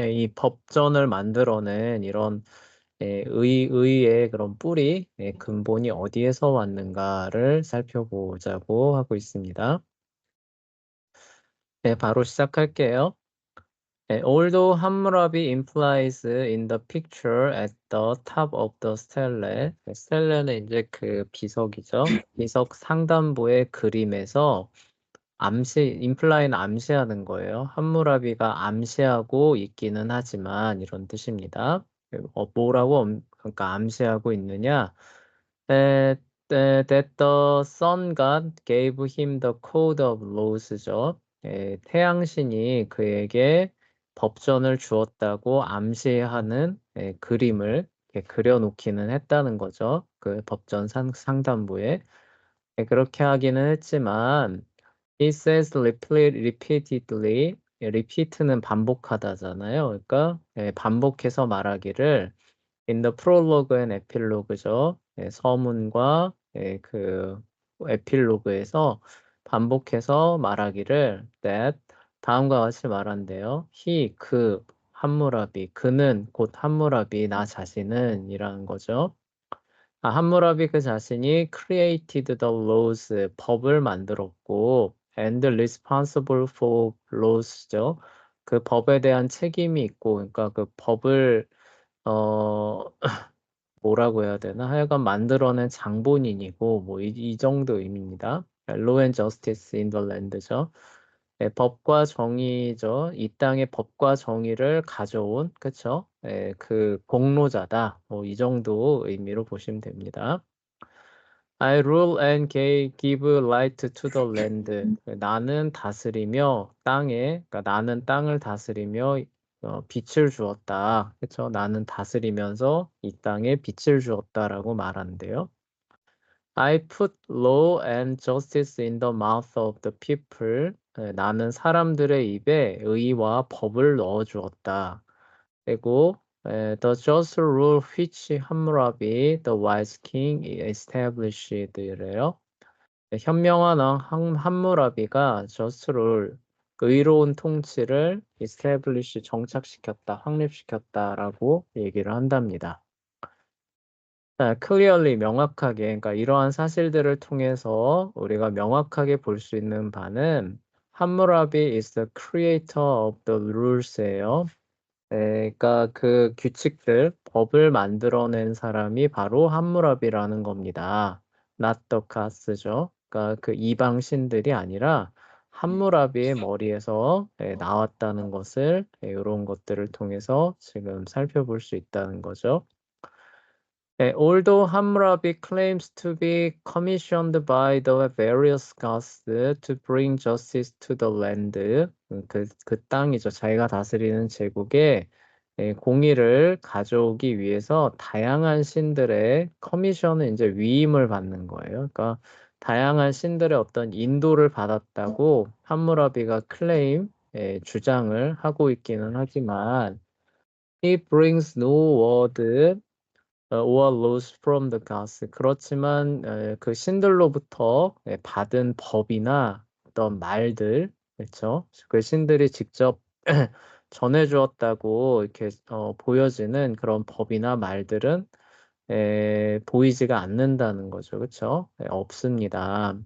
이 법전을 만들어낸 이런 의의 그런 뿌리, 근본이 어디에서 왔는가를 살펴보자고 하고 있습니다. 네, 바로 시작할게요. Although Hammurabi implies in the picture at the top of the stele, 스텔레는 이제 그 비석이죠. 비석 상단부의 그림에서 imply는 암시하는 거예요. 함무라비가 암시하고 있기는 하지만 이런 뜻입니다. 뭐라고 그러니까 암시하고 있느냐? That the sun god gave him the code of laws죠. 태양신이 그에게 법전을 주었다고 암시하는 그림을 그려놓기는 했다는 거죠. 그 법전 상단부에. 그렇게 하기는 했지만 It says repeatedly. repeat는 반복하다잖아요. 그러니까 반복해서 말하기를 in the prologue and epilogue죠. 서문과 그 에필로그에서 반복해서 말하기를 that 다음과 같이 말한대요. he 그 함무라비 그는 곧 함무라비 나 자신은 이라는 거죠. 함무라비 그 자신이 created the laws, 법을 만들었고, and responsible for laws죠. 그 법에 대한 책임이 있고, 그러니까 그 법을, 어, 뭐라고 해야 되나? 하여간 만들어낸 장본인이고, 뭐, 이 정도 의미입니다. Law and justice in the land죠. 법과 정의죠. 이 땅의 법과 정의를 가져온, 그쵸? 그 공로자다. 뭐, 이 정도 의미로 보시면 됩니다. I rule and give light to the land. 나는 다스리며 땅에, 그러니까 나는 땅을 다스리며 빛을 주었다. 그렇죠? 나는 다스리면서 이 땅에 빛을 주었다라고 말하는데요. I put law and justice in the mouth of the people. 나는 사람들의 입에 의와 법을 넣어 주었다. 그리고 the just rule which Hammurabi, the wise king, established,래요. 현명한 왕 함무라비가 just rule, 의로운 통치를 establish, 정착시켰다, 확립시켰다라고 얘기를 한답니다. clearly, 명확하게, 그러니까 이러한 사실들을 통해서 우리가 명확하게 볼 수 있는 바는 함무라비 is the creator of the rules예요. 그러니까 그 규칙들, 법을 만들어낸 사람이 바로 함무라비라는 겁니다. not the gods죠. 그러니까 그 이방 신들이 아니라 함무라비의 머리에서 나왔다는 것을 이런 것들을 통해서 지금 살펴볼 수 있다는 거죠. Although Hammurabi claims to be commissioned by the various gods to bring justice to the land, 그 땅이죠. 자기가 다스리는 제국에 공의를 가져오기 위해서 다양한 신들의 커미션은 이제 위임을 받는 거예요. 그러니까 다양한 신들의 어떤 인도를 받았다고 함무라비가 주장을 하고 있기는 하지만 he brings no word or laws from the gods. 그렇지만 그 신들로부터 받은 법이나 어떤 말들, 그렇죠? 그 신들이 직접 전해주었다고 이렇게 보여지는 그런 법이나 말들은 보이지가 않는다는 거죠, 그렇죠? 없습니다.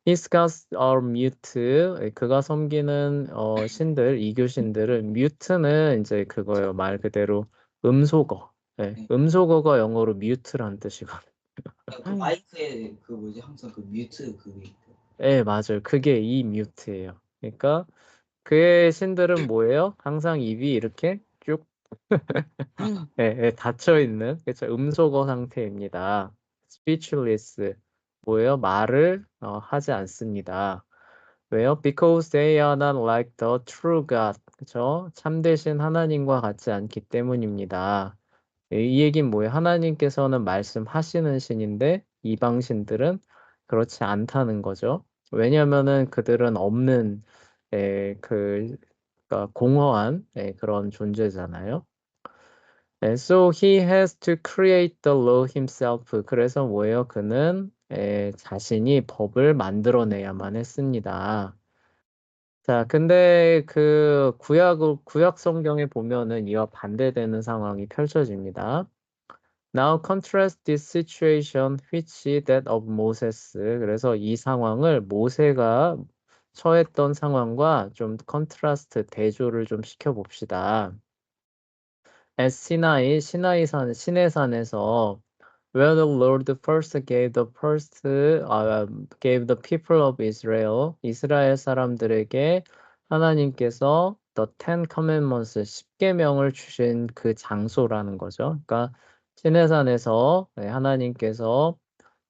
His gods are mute. 그가 섬기는 신들, 이교 신들은 mute는 이제 그거예요. 말 그대로 음소거. 네. 음소거가 영어로 mute란 뜻이거든요. 그 마이크에 그 뭐지 항상 그 뮤트 그게 있고. 네, 맞아요. 그게 이 mute예요. 그러니까 그의 신들은 뭐예요? 항상 입이 이렇게 쭉 닫혀 있는 그렇죠. 음소거 상태입니다. speechless 뭐예요? 말을 하지 않습니다. 왜요? Because they are not like the true God. 그쵸? 참되신 하나님과 같지 않기 때문입니다. 이 얘기는 뭐예요? 하나님께서는 말씀하시는 신인데 이방 신들은 그렇지 않다는 거죠. 왜냐면은 그들은 없는 그러니까 공허한 그런 존재잖아요. So he has to create the law himself. 그래서 뭐예요? 그는 자신이 법을 만들어내야만 했습니다. 자, 근데 그 구약 성경에 보면은 이와 반대되는 상황이 펼쳐집니다. Now contrast this situation which that of Moses. 그래서 이 상황을 모세가 처했던 상황과 좀 컨트라스트 대조를 좀 시켜봅시다. At 시나이산 시내산에서 where the Lord first gave the people of Israel, 이스라엘 사람들에게 하나님께서 the Ten Commandments, 십계명을 주신 그 장소라는 거죠. 그러니까 시내산에서 하나님께서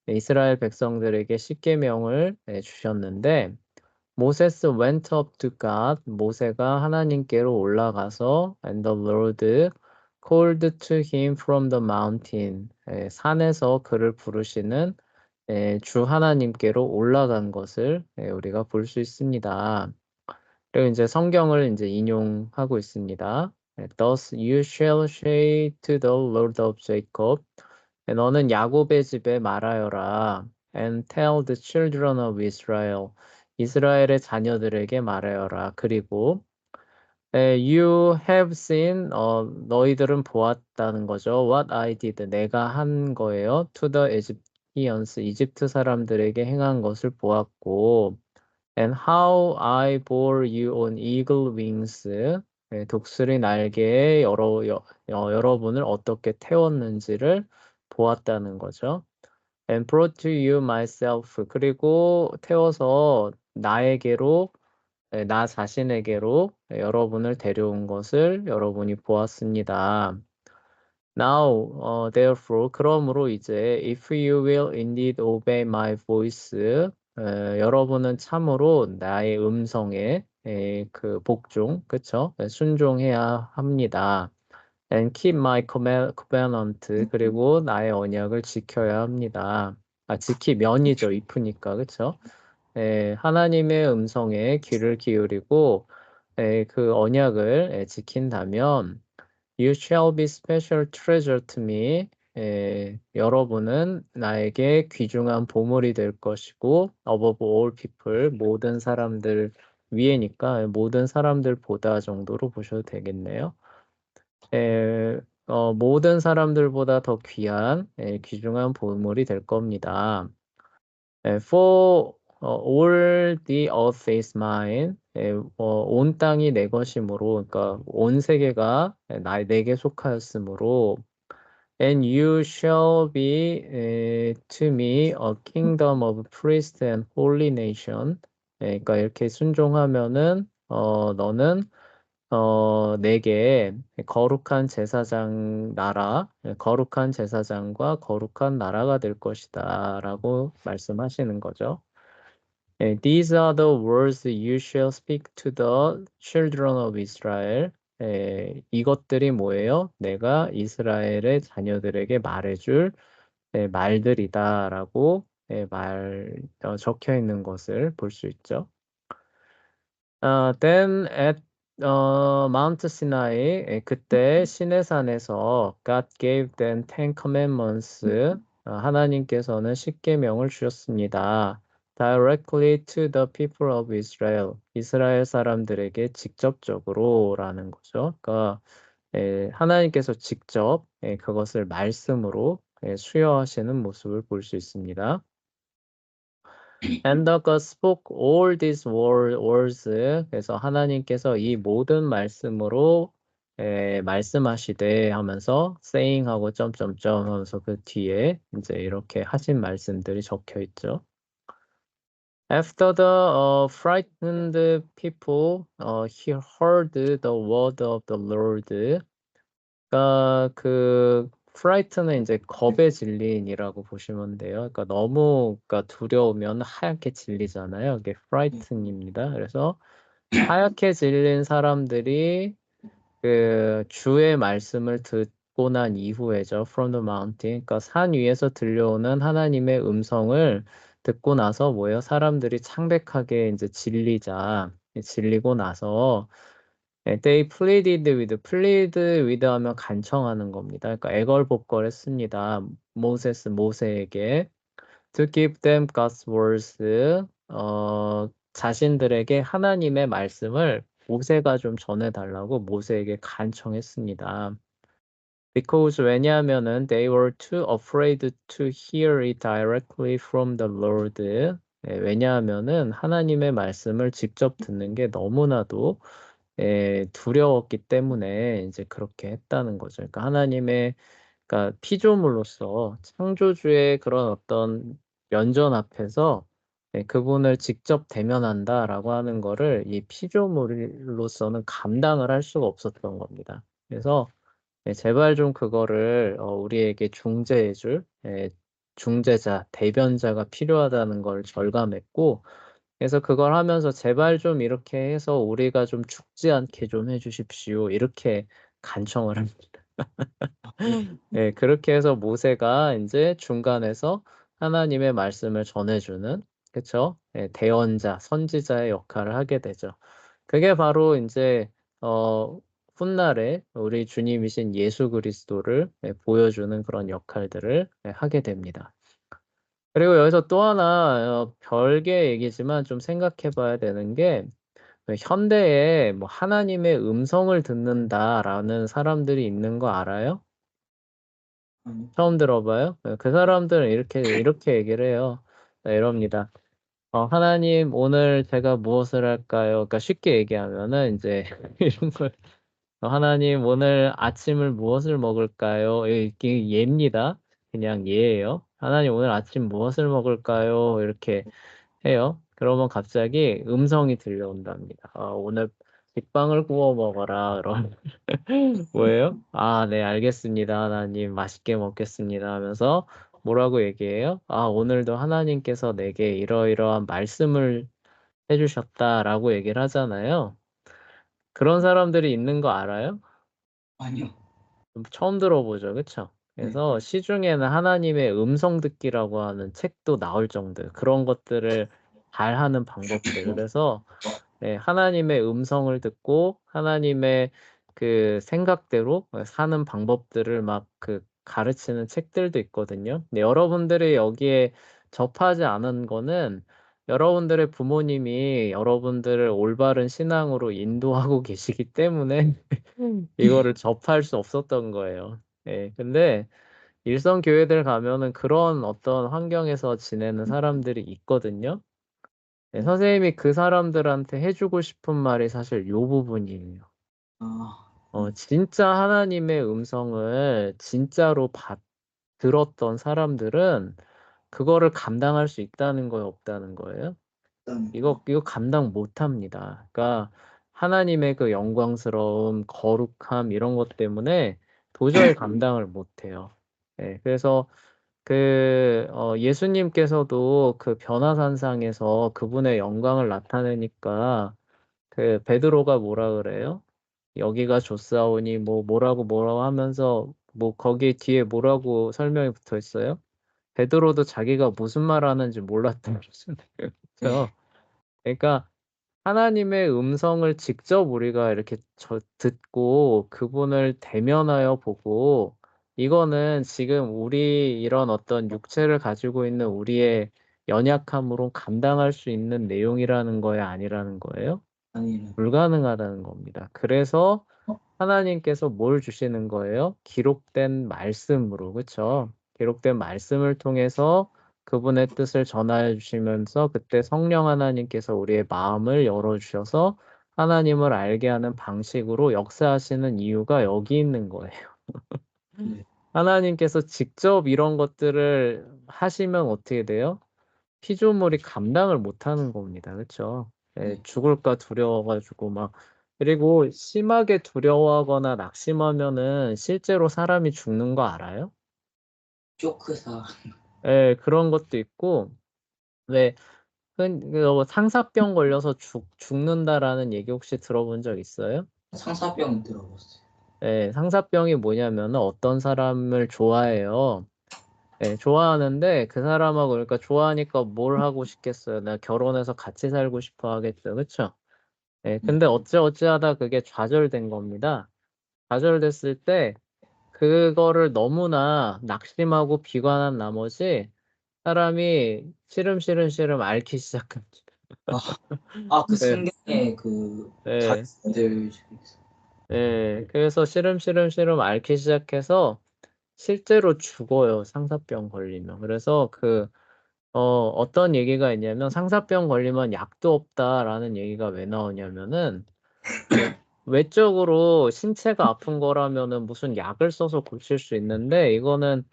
이스라엘 백성들에게 십계명을 주셨는데 Moses went up to God. 모세가 하나님께로 올라가서 and the Lord called to him from the mountain. 산에서 그를 부르시는 주 하나님께로 올라간 것을 우리가 볼 수 있습니다. 그리고 이제 성경을 이제 인용하고 있습니다. Thus you shall say to the Lord of Jacob. 너는 야곱의 집에 말하여라. And tell the children of Israel. 이스라엘의 자녀들에게 말하여라. 그리고 you have seen, 너희들은 보았다는 거죠. What I did, 내가 한 거예요. To the Egyptians, 이집트 사람들에게 행한 것을 보았고, and how I bore you on eagle wings, 독수리 날개에 여러분을 어떻게 태웠는지를 보았다는 거죠. And brought to you myself, 그리고 태워서 나에게로 나 자신에게로 여러분을 데려온 것을 여러분이 보았습니다. Now, therefore, 그러므로 이제 if you will indeed obey my voice, 여러분은 참으로 나의 음성에 그 복종, 그쵸? 순종해야 합니다. And keep my covenant, 그리고 나의 언약을 지켜야 합니다. 지키면이죠, if니까, 그쵸? 하나님의 음성에 귀를 기울이고 그 언약을 지킨다면 You shall be special treasure to me. 여러분은 나에게 귀중한 보물이 될 것이고 above all people, 모든 사람들 위에니까 모든 사람들보다 정도로 보셔도 되겠네요. 모든 사람들보다 더 귀한 귀중한 보물이 될 겁니다. For all the earth is mine. 온 땅이 내 것이므로, 그러니까 온 세계가 내게 속하였으므로, and you shall be to me a kingdom of priests and holy nation. 그러니까 이렇게 순종하면은 너는 내게 거룩한 제사장 나라, 거룩한 제사장과 거룩한 나라가 될 것이다라고 말씀하시는 거죠. These are the words you shall speak to the children of Israel. 이것들이 뭐예요? 내가 이스라엘의 자녀들에게 말해줄 말들이다라고 적혀 있는 것을 볼 수 있죠. Then at Mount Sinai, 그때 시내산에서 God gave them Ten Commandments. 하나님께서는 십계명을 주셨습니다. Directly to the people of Israel. 이스라엘 사람들에게 직접적으로라는 거죠. 그러니까 하나님께서 직접 그것을 말씀으로 수여하시는 모습을 볼 수 있습니다. And God spoke all these words. 그래서 하나님께서 이 모든 말씀으로 말씀하시되 하면서 saying 하고 점점점 하면서 그 뒤에 이제 이렇게 하신 말씀들이 적혀 있죠. After the frightened people he heard the word of the Lord. 그러니까 그 프라이트는 이제 겁에 질린이라고 보시면 돼요. 그러니까 너무 그러니까 두려우면 하얗게 질리잖아요. 이게 프라이튼입니다. 그래서 하얗게 질린 사람들이 그 주의 말씀을 듣고 난 이후에죠. From the mountain. 그러니까 산 위에서 들려오는 하나님의 음성을 듣고 나서 뭐예요? 사람들이 창백하게 이제 질리고 나서 they plead with 하면 간청하는 겁니다. 그러니까 애걸복걸했습니다. 모세에게 to give them God's words, 자신들에게 하나님의 말씀을 모세가 좀 전해달라고 모세에게 간청했습니다. Because 왜냐하면은 they were too afraid to hear it directly from the Lord. 왜냐하면은 하나님의 말씀을 직접 듣는 게 너무나도 두려웠기 때문에 이제 그렇게 했다는 거죠. 그러니까 하나님의 그러니까 피조물로서 창조주의 그런 어떤 면전 앞에서 그분을 직접 대면한다라고 하는 거를 이 피조물로서는 감당을 할 수가 없었던 겁니다. 그래서 제발 좀 그거를 우리에게 중재해 줄 중재자, 대변자가 필요하다는 걸 절감했고 그래서 그걸 하면서 "제발 좀 이렇게 해서 우리가 좀 죽지 않게 좀 해 주십시오." 이렇게 간청을 합니다. 네, 그렇게 해서 모세가 인제 중간에서 하나님의 말씀을 전해 주는 그쵸? 대언자, 선지자의 역할을 하게 되죠. 그게 바로 인제 어 훗날에 우리 주님이신 예수 그리스도를 보여주는 그런 역할들을 하게 됩니다. 그리고 여기서 또 하나 별개의 얘기지만 좀 생각해 봐야 되는 게 현대에 뭐 "하나님의 음성을 듣는다."라는 사람들이 있는 거 알아요? 아니요. 처음 들어봐요? 그 사람들은 이렇게 얘기를 해요. 이럽니다. "하나님 오늘 제가 무엇을 할까요?" 그러니까 쉽게 얘기하면은 인제 이런 걸 "하나님 오늘 아침을 무엇을 먹을까요?" 이게 예입니다. 그냥 예예요. "하나님 오늘 아침 무엇을 먹을까요?" 이렇게 해요. 그러면 갑자기 음성이 들려온답니다. 오늘 빅빵을 구워 먹어라." 그러면 뭐예요? "아 네 알겠습니다 하나님. 맛있게 먹겠습니다." 하면서 뭐라고 얘기해요? "아 오늘도 하나님께서 내게 이러이러한 말씀을 해 주셨다."라고 얘기를 하잖아요. 그런 사람들이 있는 거 알아요? 아니요. 처음 들어보죠. 그쵸? 네. 그래서 시중에는 하나님의 음성 듣기라고 하는 책도 나올 정도예요. 그런 것들을 잘하는 방법들. 그래서 하나님의 음성을 듣고 하나님의 그 생각대로 사는 방법들을 막 가르치는 책들도 있거든요. 근데 여러분들이 여기에 접하지 않은 거는 여러분들의 부모님이 여러분들을 올바른 신앙으로 인도하고 계시기 때문에 이거를 접할 수 없었던 거예요. 근데 일선 교회들 가면은 그런 어떤 환경에서 지내는 사람들이 있거든요. 네. 선생님이 그 사람들한테 해 주고 싶은 말이 사실 요 부분이에요. 아. 진짜 하나님의 음성을 진짜로 들었던 사람들은 그거를 감당할 수 있다는 거예요, 없다는 거예요? 일단 이거 감당 못 합니다. 그러니까 하나님의 그 영광스러움, 거룩함 이런 것 때문에 도저히 감당을 못 해요. 그래서 예수님께서도 그 변화산상에서 그분의 영광을 나타내니까 베드로가 뭐라 그래요? "여기가 좁사오니" 뭐라고 하면서 거기 뒤에 뭐라고 설명이 붙어 있어요? 베드로도 자기가 무슨 말하는지 몰랐다 그러잖아요. 네. 그죠? 그러니까 하나님의 음성을 직접 우리가 이렇게 듣고 그분을 대면하여 보고 이거는 지금 우리 이런 어떤 육체를 가지고 있는 우리의 연약함으로 감당할 수 있는 내용이라는 거예요, 아니라는 거예요? 아니요. 불가능하다는 겁니다. 그래서 하나님께서 뭘 주시는 거예요? 기록된 말씀으로. 그쵸? 기록된 말씀을 통해서 그분의 뜻을 전하여 주시면서 그때 성령 하나님께서 우리의 마음을 열어 주셔서 하나님을 알게 하는 방식으로 역사하시는 이유가 여기 있는 거예요. 네. 하나님께서 직접 이런 것들을 하시면 어떻게 돼요? 피조물이 감당을 못 하는 겁니다. 그쵸? 네. 죽을까 두려워 가지고 막 그리고 심하게 두려워하거나 낙심하면은 실제로 사람이 죽는 거 알아요? 쇼크사. 그런 것도 있고 왜 상사병 걸려서 죽는다라는 얘기 혹시 들어본 적 있어요? 상사병 들어봤어요. 상사병이 뭐냐면은 어떤 사람을 좋아해요. 좋아하는데 그 사람하고 그러니까 좋아하니까 뭘 하고 싶겠어요. "나 결혼해서 같이 살고 싶어." 하겠죠. 그쵸? 네. 근데 어찌어찌하다 그게 좌절된 겁니다. 좌절됐을 때 그거를 너무나 낙심하고 비관한 나머지 사람이 시름시름 앓기 시작합니다. 그 네, 성경에 그 네, 다윗들 중에 있어. 네. 그래서 시름시름 앓기 시작해서 실제로 죽어요. 상사병 걸리면. 그래서 어떤 얘기가 있냐면 상사병 걸리면 약도 없다라는 얘기가 왜 나오냐면은 외적으로 신체가 아픈 거라면은 무슨 약을 써서 고칠 수 있는데 이거는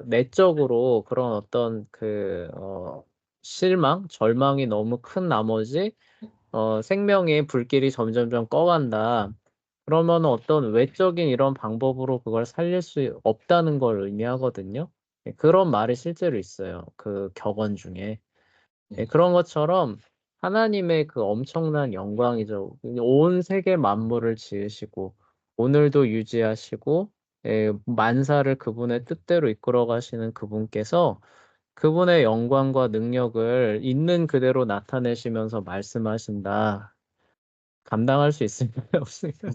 내적으로 그런 어떤 실망, 절망이 너무 큰 나머지 생명의 불길이 점점점 꺼간다. 그러면 어떤 외적인 이런 방법으로 그걸 살릴 수 없다는 걸 의미하거든요. 예, 그런 말이 실제로 있어요. 그 격언 중에. 예, 네. 그런 것처럼 하나님의 그 엄청난 영광이죠. 온 세계 만물을 지으시고 오늘도 유지하시고 만사를 그분의 뜻대로 이끌어 가시는 그분께서 그분의 영광과 능력을 있는 그대로 나타내시면서 말씀하신다. 감당할 수 있을까요? 없을까요?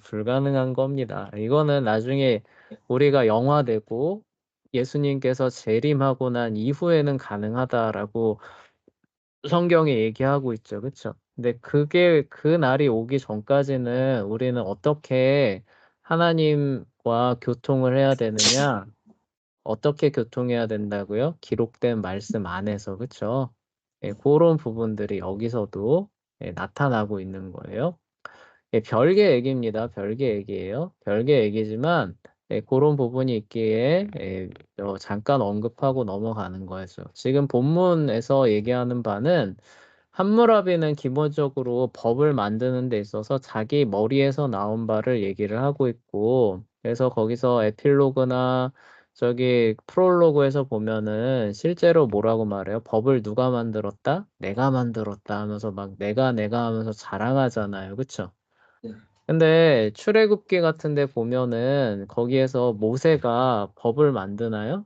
불가능한 겁니다. 이거는 나중에 우리가 영화되고 예수님께서 재림하고 난 이후에는 가능하다라고 성경에 얘기하고 있죠. 그쵸? 근데 그게 그 날이 오기 전까지는 우리는 어떻게 하나님과 교통을 해야 되느냐? 어떻게 교통해야 된다고요? 기록된 말씀 안에서. 그쵸? 예, 그런 부분들이 여기서도 나타나고 있는 거예요. 예, 별개 얘기입니다. 별개 얘기예요. 별개 얘기지만 그런 부분이 있기에 잠깐 언급하고 넘어가는 거였죠. 지금 본문에서 얘기하는 바는 함무라비는 기본적으로 법을 만드는 데 있어서 자기 머리에서 나온 바를 얘기를 하고 있고, 그래서 거기서 에필로그나 저기 프롤로그에서 보면은 실제로 뭐라고 말해요? 법을 누가 만들었다? 내가 만들었다 하면서 막 내가 하면서 자랑하잖아요. 그쵸? 네. 근데 출애굽기 같은 데 보면은 거기에서 모세가 법을 만드나요?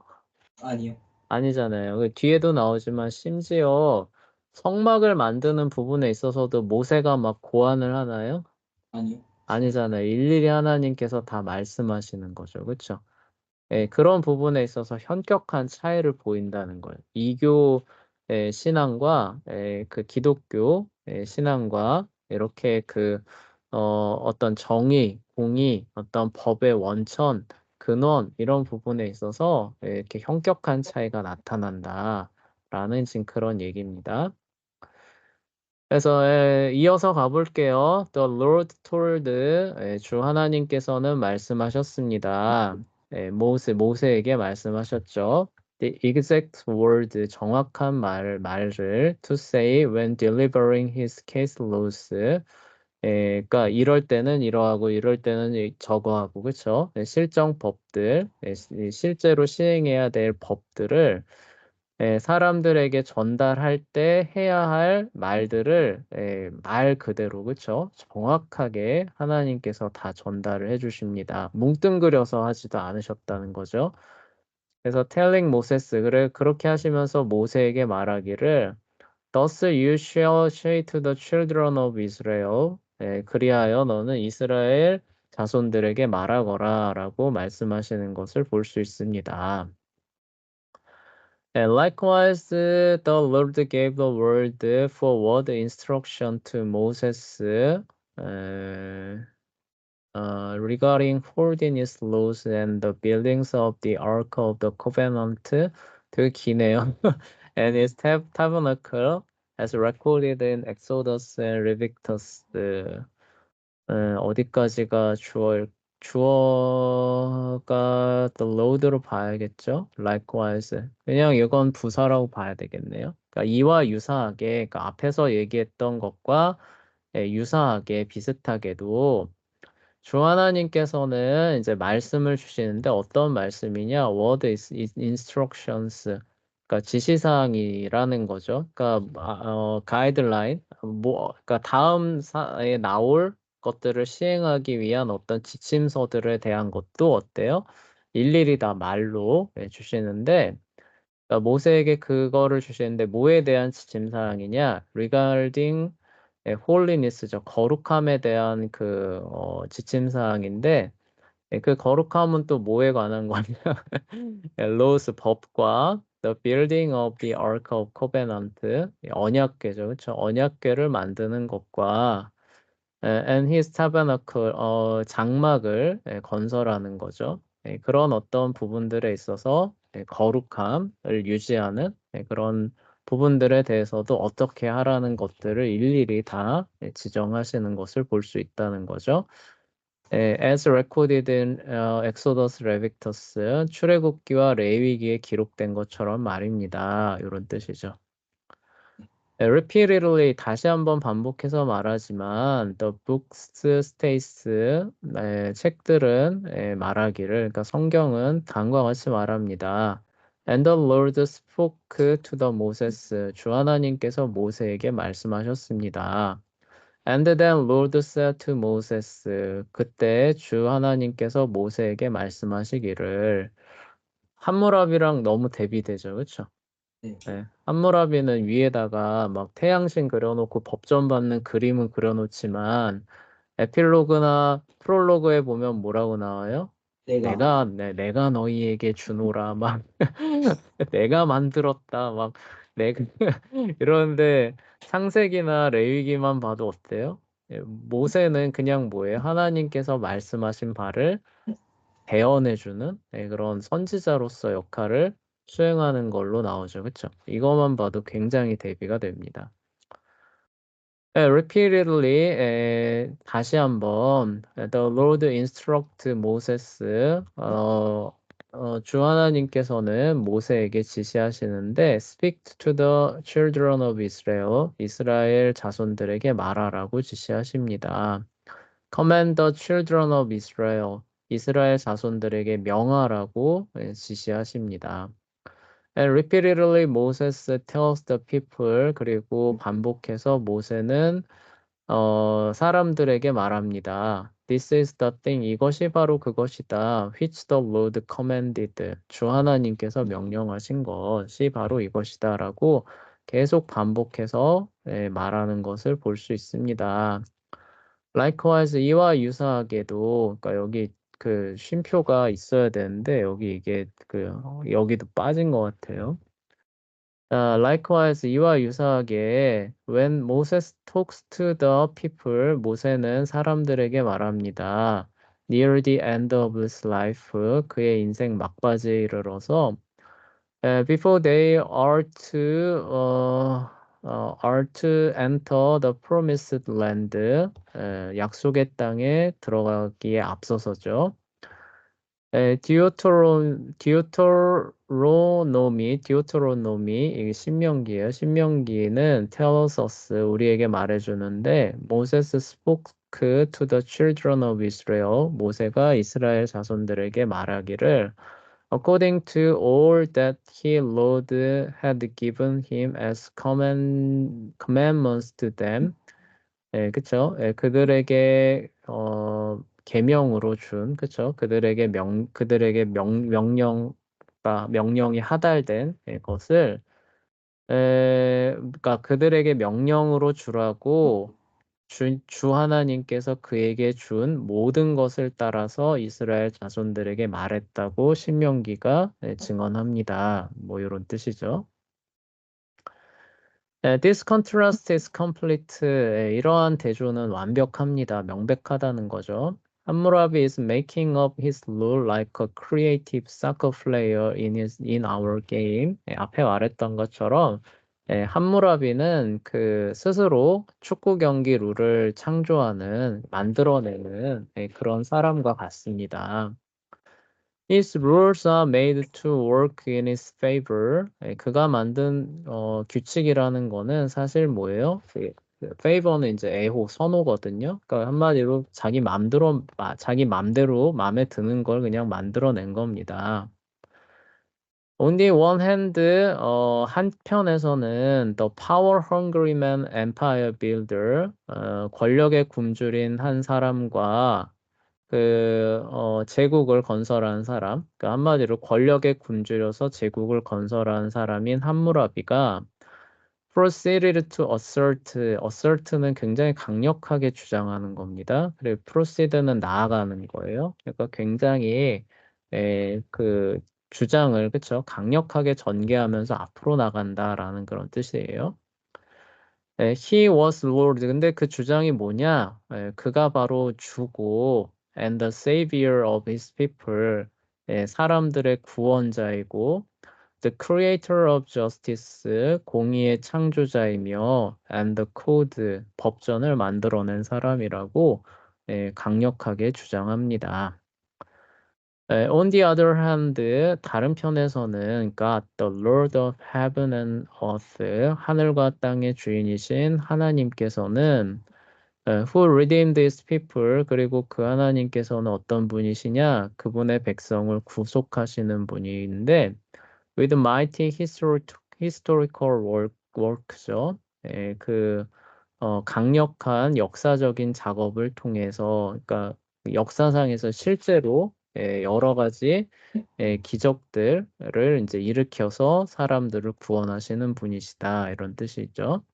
아니요. 아니잖아요. 그 뒤에도 나오지만 심지어 성막을 만드는 부분에 있어서도 모세가 막 고안을 하나요? 아니요. 아니잖아요. 일일이 하나님께서 다 말씀하시는 거죠. 그쵸? 예, 그런 부분에 있어서 현격한 차이를 보인다는 거예요. 이교 신앙과 그 기독교 신앙과 이렇게 어떤 정의, 공의, 어떤 법의 원천, 근원 이런 부분에 있어서 이렇게 현격한 차이가 나타난다라는 지금 그런 얘기입니다. 그래서 이어서 가볼게요. The Lord told 주 하나님께서는 말씀하셨습니다. 모세에게 말씀하셨죠. The exact word 정확한 말을 to say when delivering his case laws. 그러니까 이럴 때는 이러하고 이럴 때는 저거하고 그렇죠? 실정 법들, 실제로 시행해야 될 법들을 사람들에게 전달할 때 해야 할 말들을 말 그대로 그쵸? 정확하게 하나님께서 다 전달을 해주십니다. 뭉뚱그려서 하지도 않으셨다는 거죠. 그래서 telling 모세스 그래 그렇게 하시면서 모세에게 말하기를 Thus you shall say to the children of Israel 그리하여 너는 이스라엘 자손들에게 말하거라라고 말씀하시는 것을 볼 수 있습니다. And likewise, the Lord gave the word forward instruction to Moses regarding holding its laws and the buildings of the Ark of the Covenant. 되게 기네요. And its tabernacle as recorded in Exodus and Leviticus. 어디까지가 주어가 the Lord로 봐야겠죠? Likewise. 그냥 이건 부사라고 봐야 되겠네요. 그러니까 이와 유사하게, 그러니까 앞에서 얘기했던 것과 유사하게 비슷하게도 주 하나님께서는 이제 말씀을 주시는데 어떤 말씀이냐? Word is instructions. 그러니까 지시사항이라는 거죠. 그러니까 가이드라인, 그러니까 다음 사에 나올 것들을 시행하기 위한 어떤 지침서들에 대한 것도 어때요? 일일이 다 말로 주시는데 그러니까 모세에게 그거를 주시는데 뭐에 대한 지침사항이냐? Regarding holiness죠. 거룩함에 대한 지침사항인데 그 거룩함은 또 뭐에 관한 거냐? laws 법과 the building of the Ark of Covenant, 언약궤죠, 그렇죠? 언약궤를 만드는 것과 and his tabernacle, 장막을 건설하는 거죠. 그런 어떤 부분들에 있어서 거룩함을 유지하는 그런 부분들에 대해서도 어떻게 하라는 것들을 일일이 다 지정하시는 것을 볼 수 있다는 거죠. As recorded in Exodus, Leviticus, 출애굽기와 레위기에 기록된 것처럼 말입니다. 이런 뜻이죠. repeatedly 다시 한번 반복해서 말하지만 the books states 책들은 말하기를 그러니까 성경은 다음과 같이 말합니다. And the Lord spoke to the Moses 주 하나님께서 모세에게 말씀하셨습니다. And then Lord said to Moses 그때 주 하나님께서 모세에게 말씀하시기를 함무라비랑 너무 대비되죠, 그렇죠? 네. 네. 함무라비는 위에다가 막 태양신 그려놓고 법전 받는 그림은 그려놓지만 에필로그나 프롤로그에 보면 뭐라고 나와요? 내가 너희에게 주노라 막 내가 만들었다 막 내가 이러는데 창세기나 레위기만 봐도 어때요? 모세는 그냥 뭐예요? 하나님께서 말씀하신 바를 대언해주는 그런 선지자로서 역할을 수행하는 걸로 나오죠. 그쵸? 이것만 봐도 굉장히 대비가 됩니다. repeatedly, 다시 한번, the Lord instruct Moses, 주 하나님께서는 모세에게 지시하시는데, speak to the children of Israel, 이스라엘 자손들에게 말하라고 지시하십니다. command the children of Israel, 이스라엘 자손들에게 명하라고 지시하십니다. And repeatedly Moses tells the people 그리고 반복해서 모세는 사람들에게 말합니다. This is the thing 이것이 바로 그것이다. Which the Lord commanded 주 하나님께서 명령하신 것이 바로 이것이다라고 계속 반복해서 말하는 것을 볼 수 있습니다. Likewise 이와 유사하게도 그러니까 여기 그 쉼표가 있어야 되는데 여기 이게 여기도 빠진 것 같아요. Likewise 이와 유사하게 when Moses talks to the people 모세는 사람들에게 말합니다. Near the end of his life 그의 인생 막바지에 이르러서 before they are to enter the promised land 약속의 땅에 들어가기에 앞서서죠. 디오토로노미, 이게 신명기예요. 신명기는 tells us, 우리에게 말해주는데, Moses spoke to the children of Israel, 모세가 이스라엘 자손들에게 말하기를, according to all that he Lord had given him as commandments to them, 그쵸? 그들에게 계명으로 준, 그쵸? 그들에게 명령이 하달된 것을 그러니까 그들에게 명령으로 주라고 주 하나님께서 그에게 준 모든 것을 따라서 이스라엘 자손들에게 말했다고 신명기가 증언합니다. 뭐 이런 뜻이죠. This contrast is complete. 이러한 대조는 완벽합니다. 명백하다는 거죠. 함무라비 is making up his role like a creative soccer player in our game. 앞에 말했던 것처럼 함무라비는 그 스스로 축구 경기 룰을 만들어내는 그런 사람과 같습니다. His rules are made to work in his favor. 그가 만든 규칙이라는 거는 사실 뭐예요? favor는 이제 선호거든요. 그러니까 한마디로 자기 맘대로 마음에 드는 걸 그냥 만들어낸 겁니다. On the one hand, 한편에서는 the power hungry man empire builder, 권력에 굶주린 한 사람과 제국을 건설한 사람, 그러니까 한마디로 권력에 굶주려서 제국을 건설한 사람인 함무라비가 proceeded to assert는 굉장히 강력하게 주장하는 겁니다. 그리고 proceed는 나아가는 거예요. 그러니까 굉장히 그 주장을 그쵸? 강력하게 전개하면서 앞으로 나간다라는 그런 뜻이에요. He was Lord. 근데 그 주장이 뭐냐? 그가 바로 주고 and the savior of his people. 사람들의 구원자이고 the creator of justice. 공의의 창조자이며 and the code. 법전을 만들어낸 사람이라고 강력하게 주장합니다. On the other hand, 다른 편에서는 God, the Lord of heaven and earth, 하늘과 땅의 주인이신 하나님께서는 who redeemed his people, 그리고 그 하나님께서는 어떤 분이시냐? 그분의 백성을 구속하시는 분인데 with mighty historical work죠. 강력한 역사적인 작업을 통해서, 그러니까 역사상에서 실제로 여러 가지 기적들을 이제 일으켜서 사람들을 구원하시는 분이시다 이런 뜻이죠.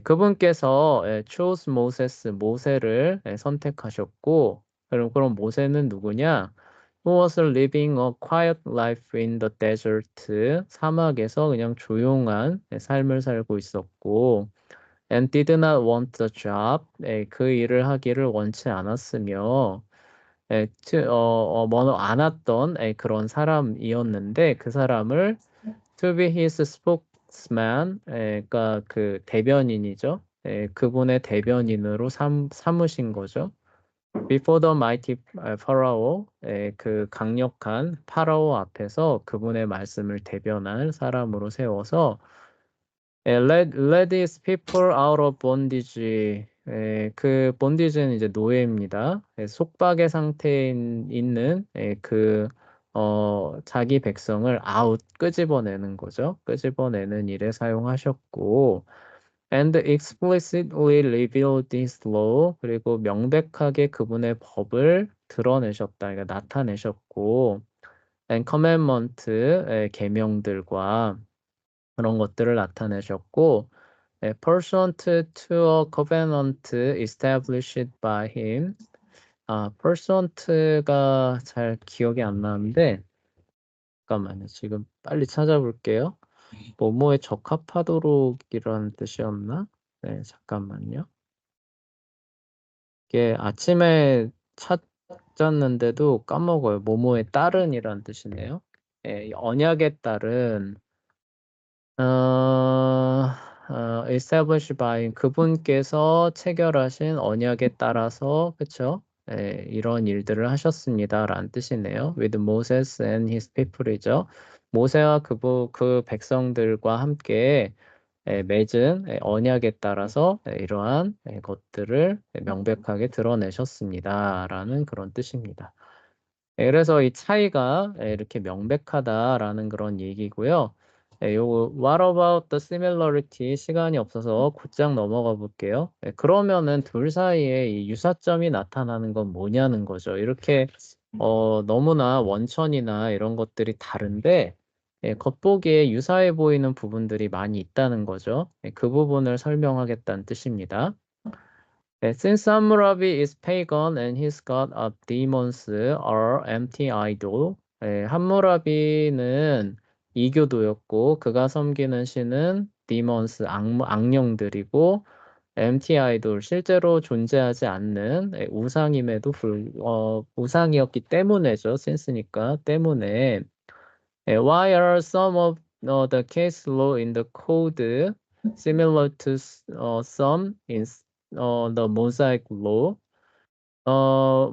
그분께서 chose Moses, 모세를 선택하셨고, 그럼 모세는 누구냐? Who was living a quiet life in the desert, 사막에서 그냥 조용한 삶을 살고 있었고, and did not want the job, 그 일을 하기를 원치 않았으며, 안 왔던 그런 사람이었는데 그 사람을 to be his spokesman, 그러니까 그 대변인이죠. 그분의 대변인으로 삼으신 거죠. Before the mighty Pharaoh, 그 강력한 파라오 앞에서 그분의 말씀을 대변할 사람으로 세워서 led his people out of bondage. 그 bondage는 이제 노예입니다. 속박의 상태에 있는 자기 백성을 out, 끄집어내는 거죠. 끄집어내는 일에 사용하셨고, and explicitly revealed his law. 그리고 명백하게 그분의 법을 드러내셨다. 그러니까 나타내셨고, and commandment, 계명들과 그런 것들을 나타내셨고, pursuant to a covenant established by him. pursuant가 잘 기억이 안 나는데, 잠깐만요. 지금 빨리 찾아볼게요. 뭐뭐에 적합하도록이라는 뜻이었나? 네, 잠깐만요. 이게 아침에 찾았는데도 까먹어요. 뭐뭐에 따른이라는 뜻이네요. 언약에 따른 established by 그분께서 체결하신 언약에 따라서 그쵸? 이런 일들을 하셨습니다라는 뜻이네요. With Moses and his people이죠. 모세와 그 백성들과 함께 맺은 언약에 따라서 이러한 것들을 명백하게 드러내셨습니다라는 그런 뜻입니다. 그래서 이 차이가 이렇게 명백하다라는 그런 얘기고요. 요거 What about the similarity? 시간이 없어서 곧장 넘어가 볼게요. 그러면은 둘 사이에 이 유사점이 나타나는 건 뭐냐는 거죠. 이렇게 너무나 원천이나 이런 것들이 다른데 겉보기에 유사해 보이는 부분들이 많이 있다는 거죠. 그 부분을 설명하겠다는 뜻입니다. Since Hammurabi is pagan and his god of demons are empty idol. 함무라비는 이교도였고 그가 섬기는 신은 demons, 악령들이고 empty idol, 실제로 존재하지 않는 우상임에도 우상이었기 때문에죠. since니까 때문에. Why are some of the case law in the code similar to some in the Mosaic law?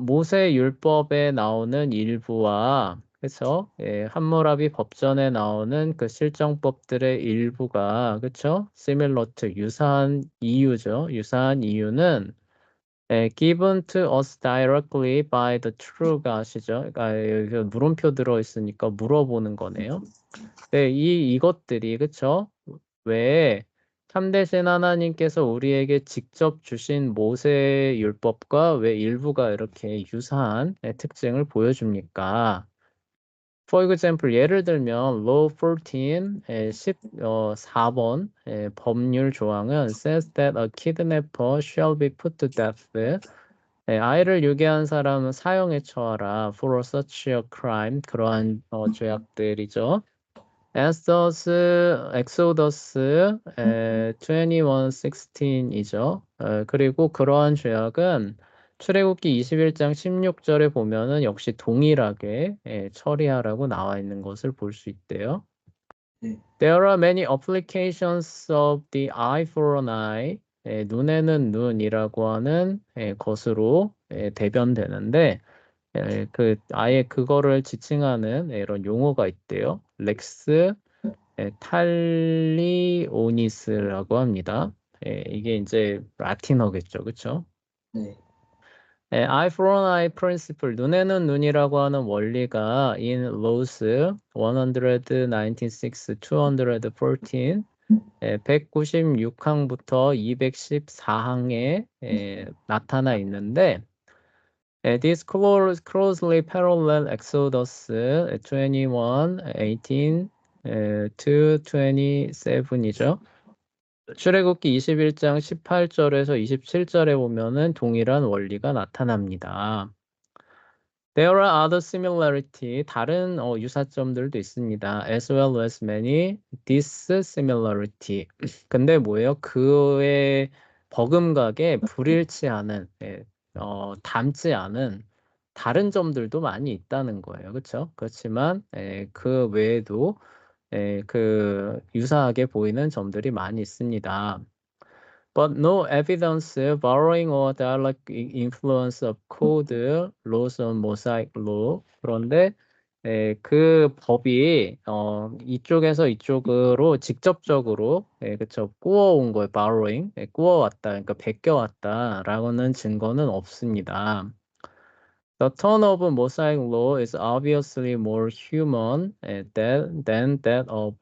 모세 율법에 나오는 일부와 그쵸? 함무라비 법전에 나오는 그 실정법들의 일부가 그쵸? similar to 유사한 이유죠. 유사한 이유는 given to us directly by the true God이죠. 그러니까 여기 물음표 들어 있으니까 물어보는 거네요. 네, 이것들이 그쵸? 왜 참되신 하나님께서 우리에게 직접 주신 모세 율법과 왜 일부가 이렇게 유사한 특징을 보여줍니까? For example, 예를 들면 Law 14, 14번 법률 조항은 says that a kidnapper shall be put to death. 아이를 유괴한 사람은 사형에 처하라. For such a crime. 그러한 죄악들이죠. 엑소더스 21:16이죠. 그리고 그러한 죄악은 출애굽기 21장 16절에 보면은 역시 동일하게 처리하라고 나와 있는 것을 볼 수 있대요. 네. There are many applications of the eye for an eye. 눈에는 눈이라고 하는 것으로 대변되는데 그 아예 그거를 지칭하는 이런 용어가 있대요. 렉스 탈리오니스라고 합니다. 이게 이제 라틴어겠죠, 그렇죠? 네. eye for an eye principle, 눈에는 눈이라고 하는 원리가 in laws 196, 214, 196항부터 214항에 나타나 있는데 this closely parallel Exodus 21:18 to 27이죠. 출애굽기 21장 18절에서 27절에 보면은 동일한 원리가 나타납니다. There are other similarity, 다른 유사점들도 있습니다. As well as many dissimilarity. 근데 뭐예요? 그의 버금가게 불일치하는, 닮지 않은 다른 점들도 많이 있다는 거예요. 그렇죠? 그렇지만 그 외에도 그 유사하게 보이는 점들이 많이 있습니다. But no evidence borrowing or dialect influence of code laws on Mosaic law. 그런데 그 법이 이쪽에서 이쪽으로 직접적으로 그쵸 꾸어온 거예요. borrowing 꾸어왔다. 그러니까 베껴왔다라고는 증거는 없습니다. The tone of Mosaic law is obviously more human than that of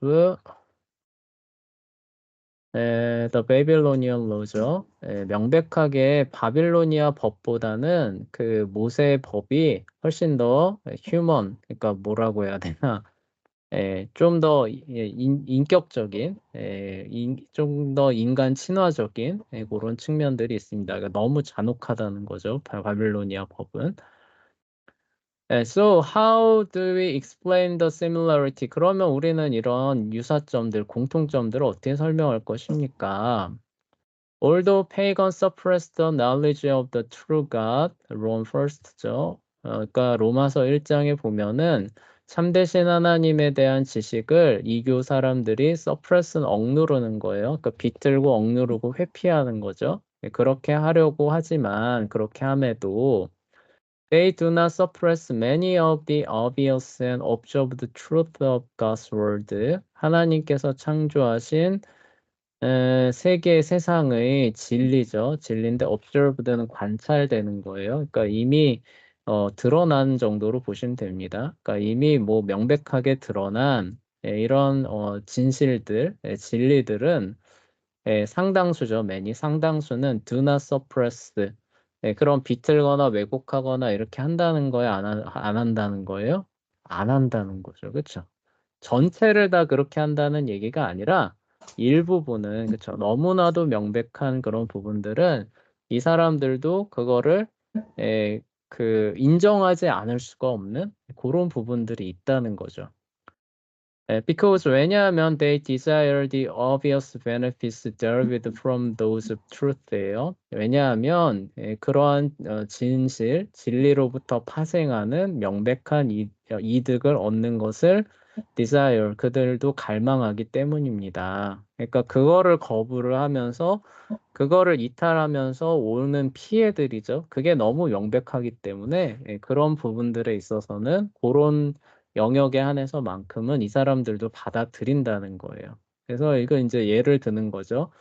The Babylonian Law죠. 명백하게 바빌로니아 법보다는 그 모세 법이 훨씬 더 human, 그러니까 뭐라고 해야 되나, 좀 더 인격적인, 좀 더 인간 친화적인 그런 측면들이 있습니다. 그러니까 너무 잔혹하다는 거죠. 바빌로니아 법은. So how do we explain the similarity? 그러면 우리는 이런 유사점들, 공통점들을 어떻게 설명할 것입니까? Although pagans suppressed the knowledge of the true God, Rome first죠. 그러니까 로마서 1장에 보면은 참되신 하나님에 대한 지식을 이교 사람들이 suppress는 억누르는 거예요. 그러니까 비틀고 억누르고 회피하는 거죠. 그렇게 하려고 하지만 그렇게 함에도 They do not suppress many of the obvious and observed truth of God's word. 하나님께서 창조하신 세계 세상의 진리죠. 진리인데 observed는 관찰되는 거예요. 그러니까 이미 드러난 정도로 보시면 됩니다. 그러니까 이미 뭐 명백하게 드러난 이런 진실들, 진리들은 상당수죠. many 상당수는 do not suppress. 그럼 비틀거나 왜곡하거나 이렇게 한다는 거예요? 안 한다는 거예요? 안 한다는 거죠. 그렇죠? 전체를 다 그렇게 한다는 얘기가 아니라 일부분은 그렇죠. 너무나도 명백한 그런 부분들은 이 사람들도 그거를 그 인정하지 않을 수가 없는 그런 부분들이 있다는 거죠. Because 왜냐하면 they desire the obvious benefits derived from those of truth예요. 왜냐하면 그러한 진리로부터 파생하는 명백한 이득을 얻는 것을 desire, 그들도 갈망하기 때문입니다. 그러니까 그거를 거부를 하면서 그거를 이탈하면서 오는 피해들이죠. 그게 너무 명백하기 때문에 그런 부분들에 있어서는 그런 영역에 한해서만큼은 이 사람들도 받아들인다는 거예요. 그래서 이거 이제 예를 드는 거죠.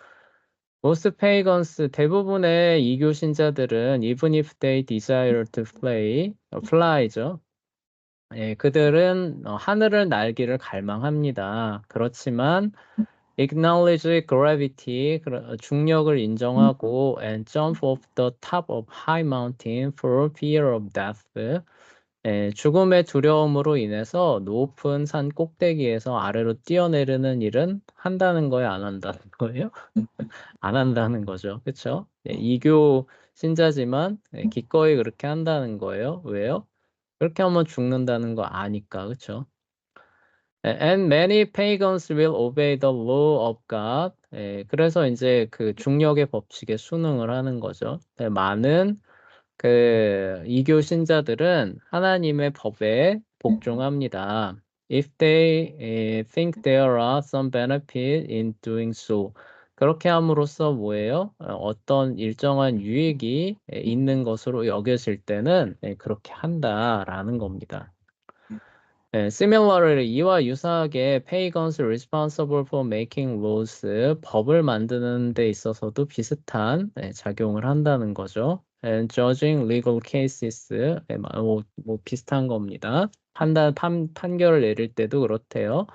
Most pagans, 대부분의 이교 신자들은 even if they desire to fly죠. 그들은 하늘을 날기를 갈망합니다. 그렇지만 acknowledge gravity, 중력을 인정하고 and jump off the top of high mountain for fear of death. 죽음의 두려움으로 인해서 높은 산 꼭대기에서 아래로 뛰어내리는 일은 한다는 거예요, 안 한다는 거예요? 안 한다는 거죠. 그렇죠? 이교 신자지만 기꺼이 그렇게 한다는 거예요. 왜요? 그렇게 하면 죽는다는 거 아니까, 그렇죠? And many pagans will obey the law of God. 그래서 이제 그 중력의 법칙에 순응을 하는 거죠. 많은 그 이교 신자들은 하나님의 법에 복종합니다. If they think there are some benefit in doing so. 그렇게 함으로써 뭐예요? 어떤 일정한 유익이 있는 것으로 여겨질 때는 그렇게 한다라는 겁니다. Similarly, 이와 유사하게 pagans responsible for making laws, 법을 만드는 데 있어서도 비슷한 작용을 한다는 거죠. And judging legal cases, 뭐 비슷한 겁니다. 판결을 내릴 때도 그렇대요.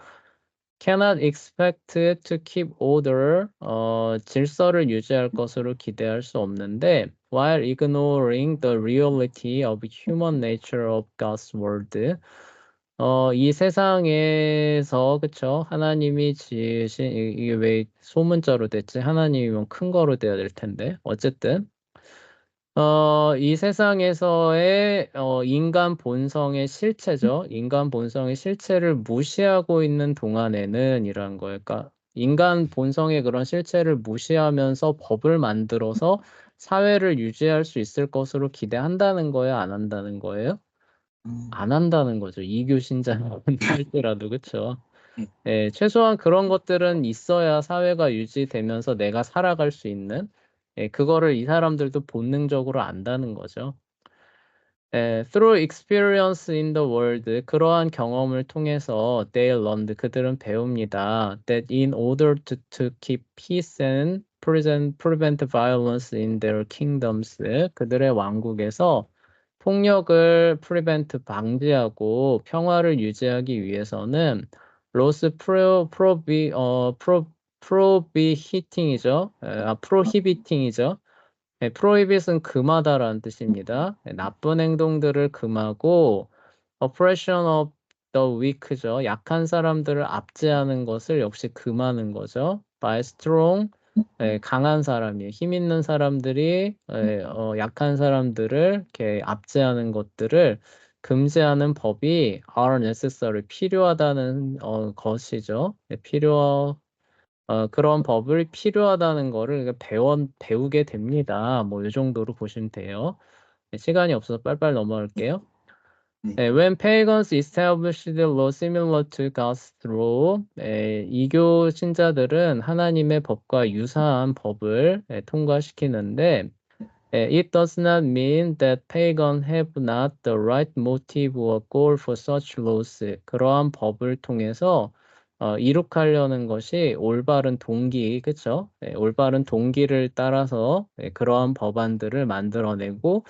Cannot expect to keep order, 질서를 유지할 것으로 기대할 수 없는데, while ignoring the reality of human nature of God's word, 이 세상에서, 그쵸? 하나님이 지으신, 이게 왜 소문자로 됐지? 하나님이면 큰 거로 돼야 될 텐데. 어쨌든, 이 세상에서의 인간 본성의 실체죠. 인간 본성의 실체를 무시하고 있는 동안에는 이란 거예요. 그러니까 인간 본성의 그런 실체를 무시하면서 법을 만들어서 사회를 유지할 수 있을 것으로 기대한다는 거예요? 안 한다는 거예요? 안 한다는 거죠. 이교 신자는 할지라도, 그쵸? 최소한 그런 것들은 있어야 사회가 유지되면서 내가 살아갈 수 있는, 그거를 이 사람들도 본능적으로 안다는 거죠. Through experience in the world, 그러한 경험을 통해서 they learned, 그들은 배웁니다. That in order to keep peace and prevent violence in their kingdoms, 그들의 왕국에서 폭력을 prevent, 방지하고 평화를 유지하기 위해서는 loss prohibiting이죠. prohibiting이죠. prohibit은 금하다라는 뜻입니다. 나쁜 행동들을 금하고 oppression of the weak죠. 약한 사람들을 압제하는 것을 역시 금하는 거죠. by strong, 강한 사람이, 힘 있는 사람들이 약한 사람들을 이렇게 압제하는 것들을 금지하는 법이 are necessary, 필요하다는 것이죠. 그런 법을 필요하다는 거를 배우게 됩니다. 뭐 이 정도로 보시면 돼요. 시간이 없어서 빨빨 넘어갈게요. When pagans established the law similar to God's law, 이교 신자들은 하나님의 법과 유사한 법을 통과시키는데, it does not mean that pagans have not the right motive or goal for such laws. 그러한 법을 통해서 이룩하려는 것이 올바른 동기, 그쵸? 올바른 동기를 따라서 그러한 법안들을 만들어내고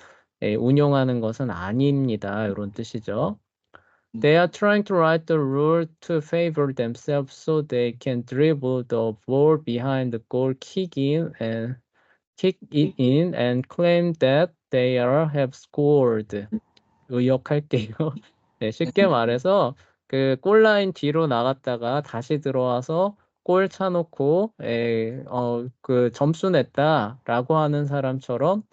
운용하는 것은 아닙니다. 이런 뜻이죠. They are trying to write the rule to favor themselves so they can dribble the ball behind the goal, kick it in and claim that they have scored. 의역할게요. 네, 쉽게 말해서 그 골라인 뒤로 나갔다가 다시 들어와서 골 차놓고 그 점수 냈다라고 하는 사람처럼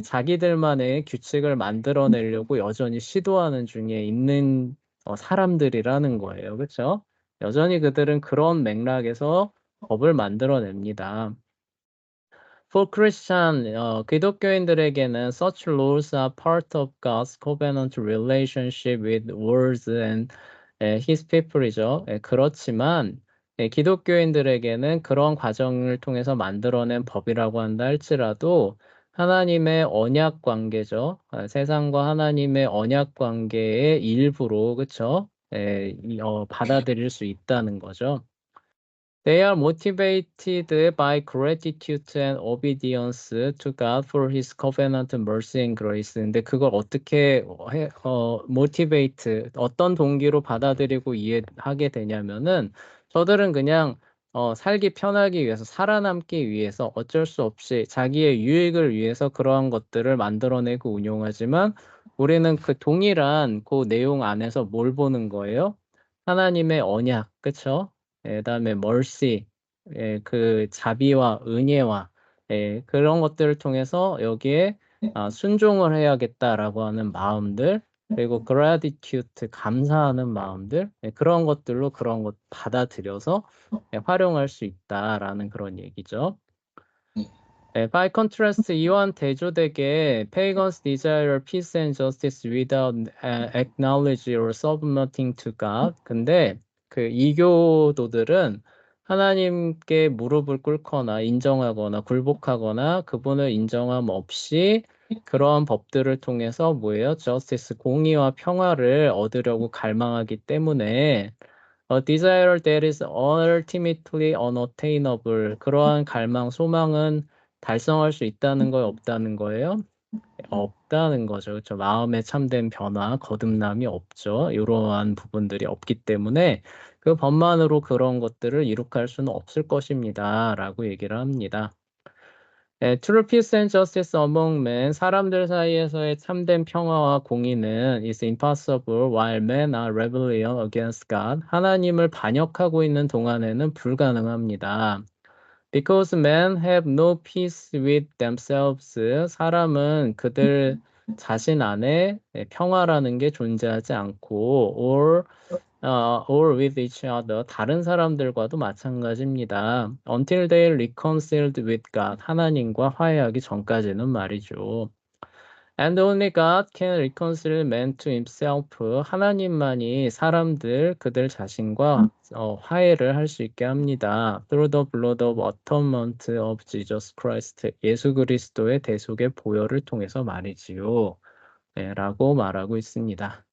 자기들만의 규칙을 만들어내려고 여전히 시도하는 중에 있는 사람들이라는 거예요. 그렇죠? 여전히 그들은 그런 맥락에서 법을 만들어냅니다. For Christian, 기독교인들에게는 such laws are part of God's covenant relationship with words and His people이죠. 그렇지만 기독교인들에게는 그런 과정을 통해서 만들어낸 법이라고 한다 할지라도 하나님의 언약 관계죠. 세상과 하나님의 언약 관계의 일부로, 그쵸? 받아들일 수 있다는 거죠. They are motivated by gratitude and obedience to God for His covenant mercy and grace. 근데 그걸 어떻게 motivate, 어떤 동기로 받아들이고 이해하게 되냐면은 저들은 그냥 살기 편하기 위해서, 살아남기 위해서 어쩔 수 없이 자기의 유익을 위해서 그러한 것들을 만들어내고 운용하지만 우리는 그 동일한 그 내용 안에서 뭘 보는 거예요? 하나님의 언약, 그쵸? 그다음에 mercy, 그 자비와 은혜와 그런 것들을 통해서 여기에 순종을 해야겠다라고 하는 마음들, 그리고 gratitude, 감사하는 마음들, 그런 것들로 그런 것 받아들여서 활용할 수 있다라는 그런 얘기죠. By contrast, 이와는 대조되게 pagans desire peace and justice without acknowledging or submitting to God. 근데 그 이교도들은 하나님께 무릎을 꿇거나 인정하거나 굴복하거나 그분을 인정함 없이 그러한 법들을 통해서 뭐예요? justice, 공의와 평화를 얻으려고 갈망하기 때문에 A desire that is ultimately unattainable. 그러한 갈망, 소망은 달성할 수 있다는 거예요, 없다는 거예요? 없다는 거죠. 그렇죠. 마음의 참된 변화, 거듭남이 없죠. 이러한 부분들이 없기 때문에 그 법만으로 그런 것들을 이룩할 수는 없을 것입니다. 라고 얘기를 합니다. True peace and justice among men, 사람들 사이에서의 참된 평화와 공의는 is impossible while men are rebellion against God. 하나님을 반역하고 있는 동안에는 불가능합니다. Because men have no peace with themselves. 사람은 그들 자신 안에 평화라는 게 존재하지 않고 or with each other. 다른 사람들과도 마찬가지입니다. Until they reconciled with God. 하나님과 화해하기 전까지는 말이죠. And only God can reconcile man to himself. 하나님만이 사람들, 그들 자신과 화해를 할 수 있게 합니다. Through the blood of atonement of Jesus Christ. 예수 그리스도의 대속의 보혈을 통해서 말이지요. 네, 라고 말하고 있습니다.